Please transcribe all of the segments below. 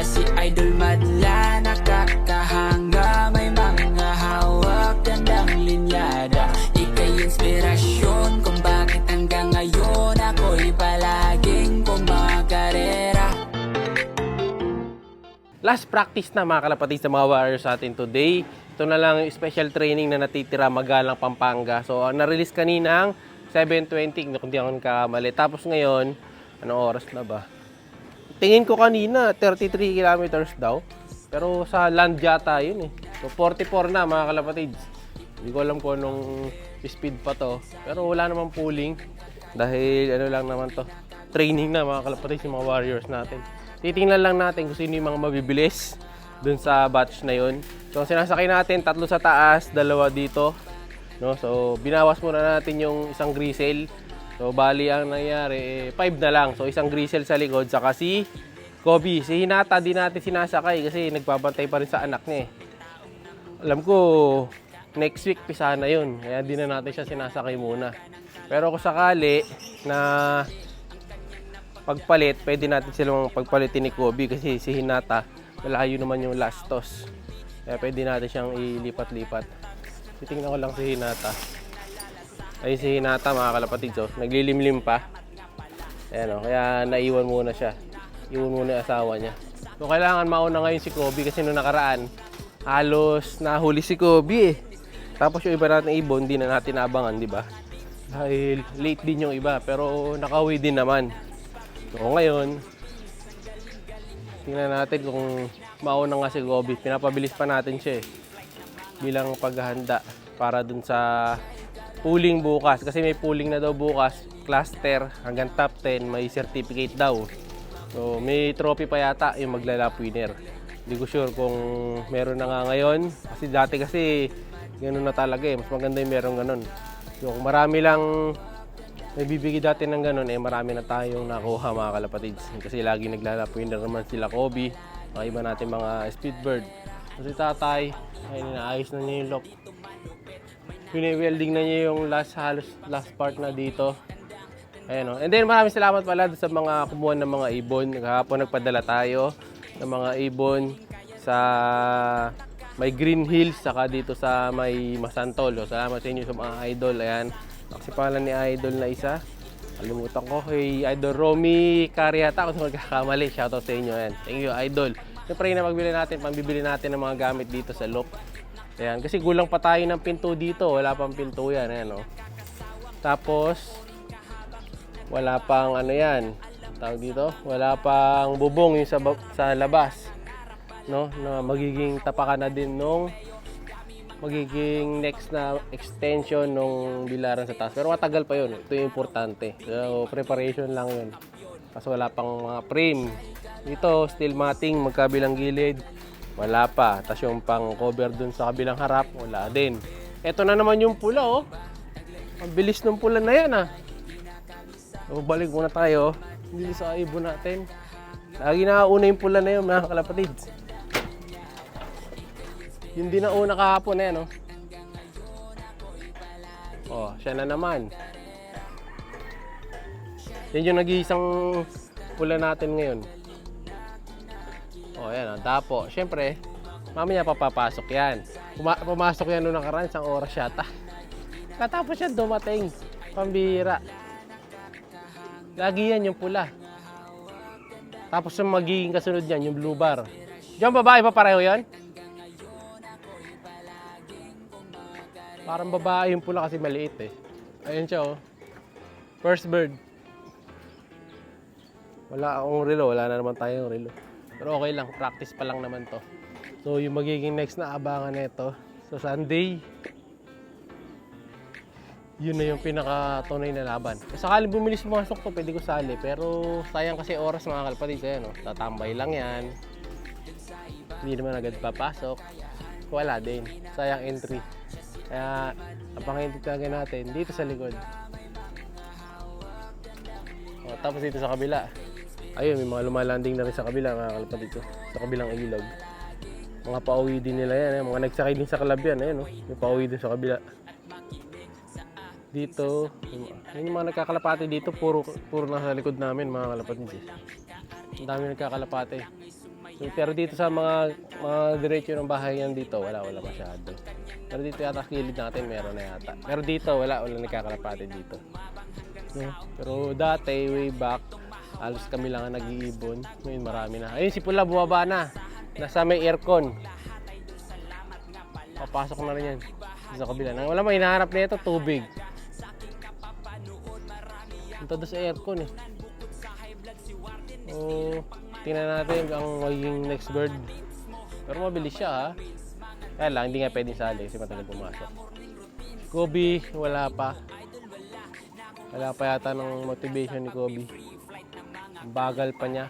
si Idol madla, nakakahanga, may mga hawak, gandang linyada. Ika'y inspirasyon kung bakit hanggang ngayon ako'y palaging kumakarera. Last practice na mga kalapatid sa mga warriors atin today. Ito na lang yung special training na natitira Magalang, Pampanga. So, na-release kanina ang 7:20 kung di ako nagkamali. Tapos ngayon, anong oras na ba? Tingin ko kanina, 33 kilometers daw. Pero sa land yata yun eh. So, 44 na mga kalapatids. Hindi ko alam kung anong speed pa to. Pero wala namang pooling. Dahil ano lang naman to. Training na mga kalapatids yung mga warriors natin. Titingnan lang natin kung sino yung mga mabibilis dun sa batch na yun. So, sinasakay natin, 3 sa taas, 2 dito. No? So, binawas muna natin yung isang grisel. So, bali ang nangyari, 5 na lang. So, isang grisel sa likod, saka si Kobe. Si Hinata, di natin sinasakay kasi nagbabantay pa rin sa anak niya eh. Alam ko, next week, pisa na yun. Kaya di na natin siya sinasakay muna. Pero kung sakali na pagpalit, pwede natin silang pagpalitin ni Kobe kasi si Hinata, malayo naman yung last toss. Kaya pwede natin siyang ilipat-lipat. Titingnan ko lang si Hinata. Ayun si Hinata mga kalapatid, so, naglilimlim pa. Ayan o, kaya naiwan muna siya. Iwan muna yung asawa niya. So kailangan mauna ngayon si Kobe kasi nung nakaraan, halos nahuli si Kobe eh. Tapos yung iba natin ibon, di na natin naabangan, di ba? Dahil late din yung iba, pero nakauwi din naman. So ngayon, tingnan natin kung mauna nga si Kobe. Pinapabilis pa natin siya eh. Bilang paghahanda para dun sa pooling bukas. Kasi may pooling na daw bukas. Cluster hanggang top 10. May certificate daw. So may trophy pa yata yung maglalap winner. Hindi ko sure kung meron na nga ngayon. Kasi dati kasi ganoon na talaga eh. Mas maganda yung meron ganun. So kung marami lang may bibigay dati ng ganun, eh marami na tayong nakuha mga kalapatids. Kasi lagi naglalap winner naman sila Kobe, mga iba natin mga speedbird. So si tatay, ay inaayos na niya yung lock. Pini-welding na niya yung halos last part na dito. Ayan o. And then maraming salamat pala sa mga kumuha ng mga ibon. Kahapon nagpadala tayo ng mga ibon sa may Green Hills, saka dito sa may Masantol. So, salamat sa inyo sa mga idol. Ayan. Kasi pangalan ni Idol na isa. Kalimutan ko kay Idol Romy Cariata. Kung magkakamali, shoutout sa inyo. Ayan. Thank you, Idol. Siyempre na magbili natin, pambibili natin ng mga gamit dito sa loop. Ayan. Kasi gulang pa tayo ng pinto dito. Wala pang pinto yan. Ayan, oh. Tapos, wala pang ano yan. Tawag dito. Wala pang bubong yung sa labas. No? Na magiging tapakan na din nung magiging next na extension nung bilaran sa taas. Pero matagal pa yun. Ito yung importante. So, preparation lang yun. Kasi wala pang mga frame. Dito, steel matting, magkabilang gilid. Wala pa. Tapos yung pang cover dun sa kabilang harap, wala din. Ito na naman yung pula, oh. Ang bilis ng pula na yan, ah. So, balik muna tayo. Hindi sa ibon natin. Lagi nakauna yung pula na yun, mga kalapatids. Yung di na una kahapon na yan, oh. Oh, siya na naman. Yan yung nag-iisang pula natin ngayon. Oh, yan, oh. Tapo. Siyempre, mamaya papapasok yan. Pumasok yan noong nakaraan, isang oras yata. Katapos siya dumating. Pambira. Lagi yan yung pula. Tapos yung magiging kasunod yan, yung blue bar. Diyan babae pa pareho yan? Parang babae yung pula kasi maliit eh. Ayun siya, oh. First bird. Wala akong relo. Wala na naman tayong relo. Pero okay lang. Practice pa lang naman to. So yung magiging next na abangan nito. So Sunday, yun na yung pinaka-tunay na laban. E, sakali bumilis pumasok to, pwede ko sali. Pero sayang kasi oras mga kalapatid. Ayan, oh. Tatambay lang yan. Hindi naman agad papasok. Wala din. Sayang entry. Kaya, napangintip talaga natin dito sa likod. O, tapos dito sa kabila. Ayun, may mga lumalanding na rin sa kabila, mga kalapatid ko. Sa kabilang ilog. Mga pauwi din nila yan. Mga nagsakay din sa kalab yan. Ayun, may pauwi din sa kabila. Dito, yung mga nagkakalapati dito, puro nasa likod namin, mga kalapatid. Ang dami nagkakalapati. Pero dito sa mga diretso ng bahay yan dito, wala masyado. Pero dito yata sa gilid natin meron na yata. Pero dito wala nagkakalapate dito. No? Pero dati, way back, halos kami lang ang nag-iibon. Ngayon marami na. Ayun, si Pula bumaba na. Nasa may aircon. Papasok na rin yan. Sa kabila. Wala may hinahanap na ito, tubig. Punta doon sa aircon eh. So, tingnan natin ang magiging next bird. Pero mabilis siya ha. Kaya lang, hindi nga pwedeng sali kasi matagal pumasok. Kobe, wala pa. Wala pa yata ng motivation ni Kobe. Ang bagal pa niya.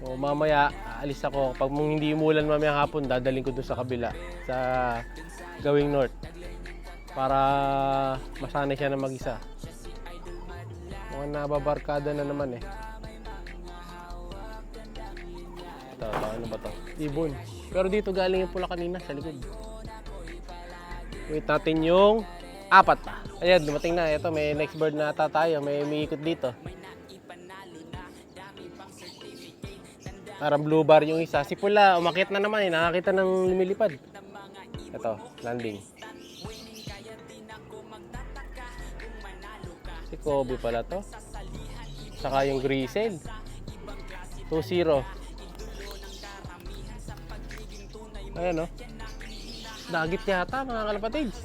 O mamaya, aalis ako. Pag hindi umulan mamaya hapon, dadaling ko doon sa kabila. Sa gawing north. Para masanay siya na mag-isa. Mga nababarkada na naman eh. Ito, ano ba to? Ibon. Pero dito galing yung pula kanina sa likod. Wait natin yung apat pa. Ayan, dumating na. Ito, may next bird na ata tayo. May umiikot dito. Parang blue bar yung isa. Si Pula, umakyat na naman eh. Nakakita ng lumilipad. Ito, landing. Si Kobe pala to. Saka yung Grisel. 2-0. Ayan o. Dagit yata mga kalapatids.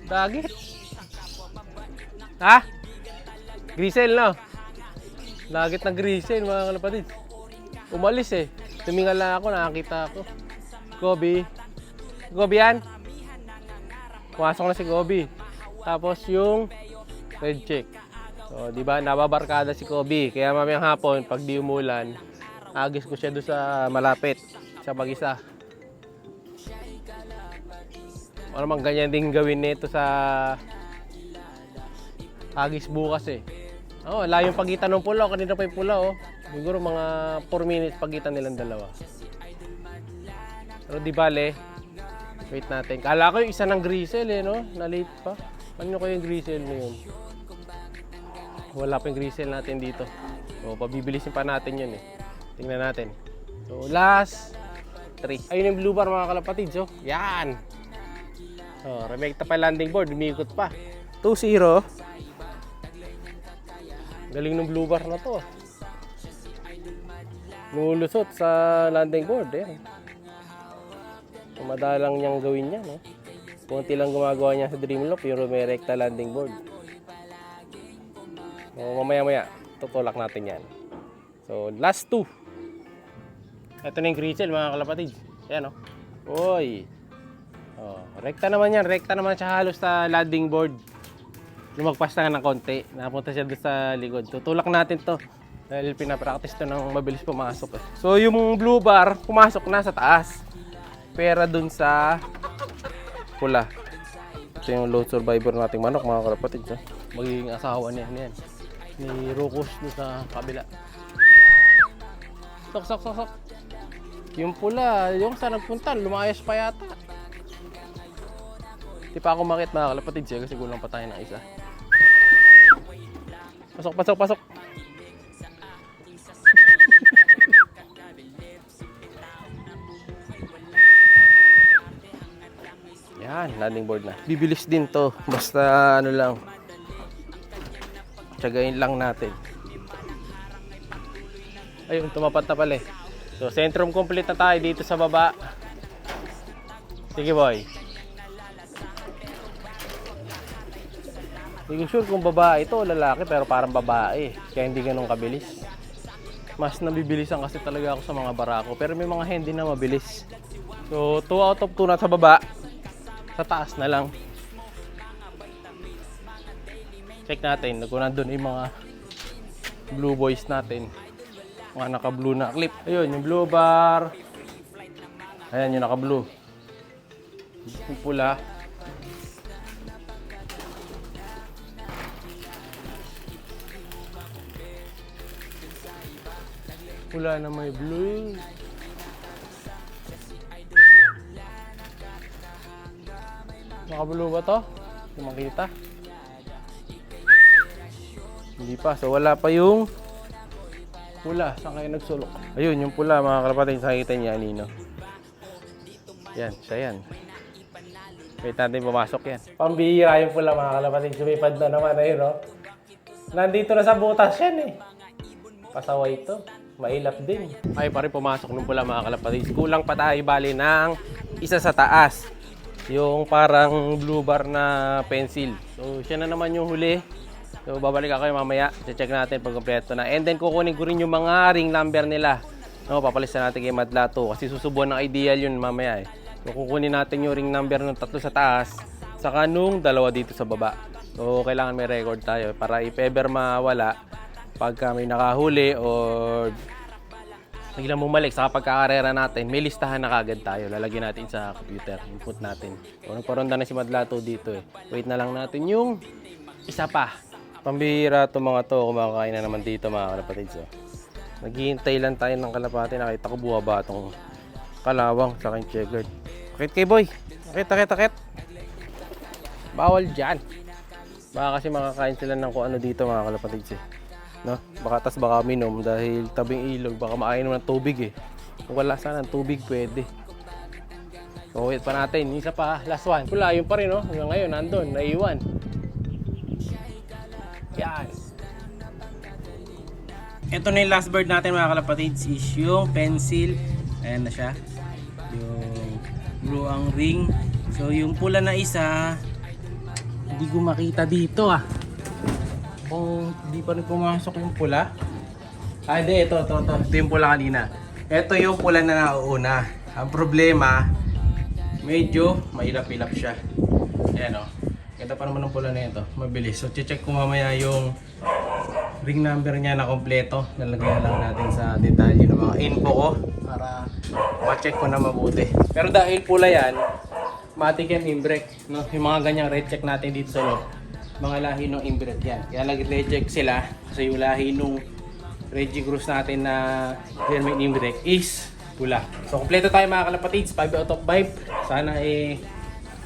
Dagit. Ha? Grisel no? Dagit na Grisel mga kalapatids. Umalis eh. Tumingal lang ako, nakakita ako. Kobe. Kobe yan? Pumasok na si Kobe. Tapos yung red check. So, di ba nababarkada si Kobe. Kaya mamayang hapon, pag di umulan, agis ko siya doon sa malapit. Sa mag-isa. Ano mang ganyan din gawin nito sa agis bukas eh. Oh, layong pagitan ng pula. Kanina pa yung pula oh. Siguro mga 4 minutes pagitan nilang dalawa. Pero di bale, wait natin. Kala ko yung isa ng Grisel eh, no? Na-late pa. Ano ko yung Grisel na yun? Wala pa yung Grisel natin dito. So, pabibilisin pa natin yun eh. Tingnan natin. So, last 3. Ayun yung blue bar mga kalapatids, oh. Yan! So, remekta pa landing board. Umikot pa. 2-0. Galing ng blue bar na to. Lulusot sa landing board eh. Madalang niyang gawin yan eh. Kunti lang gumagawa niya sa Dreamlock pero may rekta landing board. So, mamaya-maya tutulak natin yan. So last 2. Ito na yung Grisel mga kalapatids. Ayan o. Oy. Oh, rekta naman yan. Rekta naman siya halos sa landing board. Lumagpas na ng konti. Napunta siya doon sa likod. Tutulak natin to. Dahil pinapractice to ng mabilis pumasok eh. So yung blue bar, pumasok na sa taas. Pera dun sa pula. Ito yung low survivor nating manok mga kalapatids. Oh. Magiging asawa niya. Yan. Ni Rukus dun sa kabila. Sok. Yung pula, yung saan nagpunta, lumayas pa yata. Di pa ako makit mga kalapatids eh, kasi kulang pa tayo ng isa. Pasok. Yan, landing board na. Bibilis din to. Basta ano lang. Tiyagain lang natin. Ayun, tumapat na pala eh. So, centrum complete na tayo dito sa baba. Sige boy. Hindi ko sure kung babae ito o lalaki pero parang babae. Kaya hindi ganun kabilis. Mas nabibilisan kasi talaga ako sa mga barako. Pero may mga hindi na mabilis. So, 2 out of 2 na sa baba. Sa taas na lang. Check natin. Kung nandun yung mga blue boys natin. Mga naka-blue na clip. Ayun, yung blue bar. Ayan, yung naka-blue. Yung pula. Pula na may blue. Naka-blue ba to? Hindi makita. Hindi pa. So wala pa yung Pula, saan kayo nagsulok? Ayun, yung pula mga kalapatid, nakikita niya, Nino. Yan, siya yan. Wait natin pumasok yan. Pambihira yung pula mga kalapatid, sumipad na naman, ayun no? Nandito na sa butas yan eh. Pasaway ito. Mailap din. Ay pa rin pumasok ng pula mga kalapatid. Kulang pa tayo bali ng isa sa taas. Yung parang blue bar na pencil. So siya na naman yung huli. So babalik ako mamaya. Check natin pag kompleto na. And then kukunin ko rin yung mga ring number nila. No, papalisan natin kay Madlato kasi susubuan ng ideal yun mamaya eh. So kukunin natin yung ring number ng 3 sa taas. Saka nung 2 dito sa baba. So kailangan may record tayo para if ever mawala pagka may nakahuli or biglang bumalik sa pagkakarera natin, may listahan na kagad tayo. Lalagyan natin sa computer, input natin. So, nagparonda na si Madlato dito eh. Wait na lang natin yung isa pa. Pambihira to mga to, kumakain na naman dito mga kalapatid. So, naghihintay lang tayo ng kalapati. Nakita ko buwaba itong kalawang sa aking checkered. Akit kay boy. Akit. Bawal dyan. Baka kasi makakain sila ng kung ano dito mga kalapatid. No? Baka minom dahil tabing ilog, baka makainom ng tubig eh. Kung wala sana ng tubig, pwede. So wait pa natin, isa pa, last one. Wala, yun pa rin no, hanggang ngayon nandun, naiwan. Yan. Ito na yung last bird natin mga kalapatids, is yung pencil. Ayan na siya. Yung blue ang ring. So yung pula na isa, hindi ko makita dito ah. Kung di pa rin pumasok yung pula. Hindi, ito yung pula kanina. Ito yung pula na nauuna. Ang problema, medyo mailap-ilap siya. Ayan o. Kita pa naman ng pula na ito. Mabilis. So, check ko mamaya yung ring number niya na kompleto. Nalagyan lang natin sa detalye ng mga info ko para ma-check ko na mabuti. Pero dahil pula yan, matik yan imbrek. No? Yung mga ganyang red check natin dito sa loob. Mga lahi ng inbred yan. Kaya nag-reject sila kasi yung lahi nung Reggie Cruz natin na German inbred is pula. So kompleto tayo mga kalapatids, 5 out of 5. Sana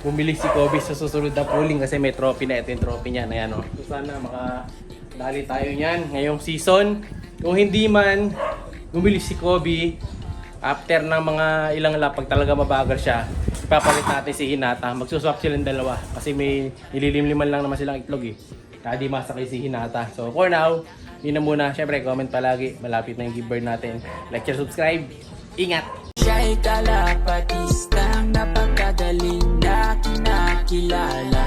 bumili si Kobe sa susunod na pooling kasi may trophy na. Ito yung trophy niya. Ayan, no? So sana makadali tayo niyan ngayong season. Kung hindi man bumili si Kobe after ng mga ilang lap, pag talaga mabagal siya, ipapalit natin si Hinata. Magsuswap silang dalawa kasi may nililimliman lang naman silang itlog eh. Kaya di masakay si Hinata. So for now, yun na muna. Syempre comment palagi. Malapit na yung give bird natin. Like, share, subscribe. Ingat! Siya'y kalapatistang napakagaling na kinakilala.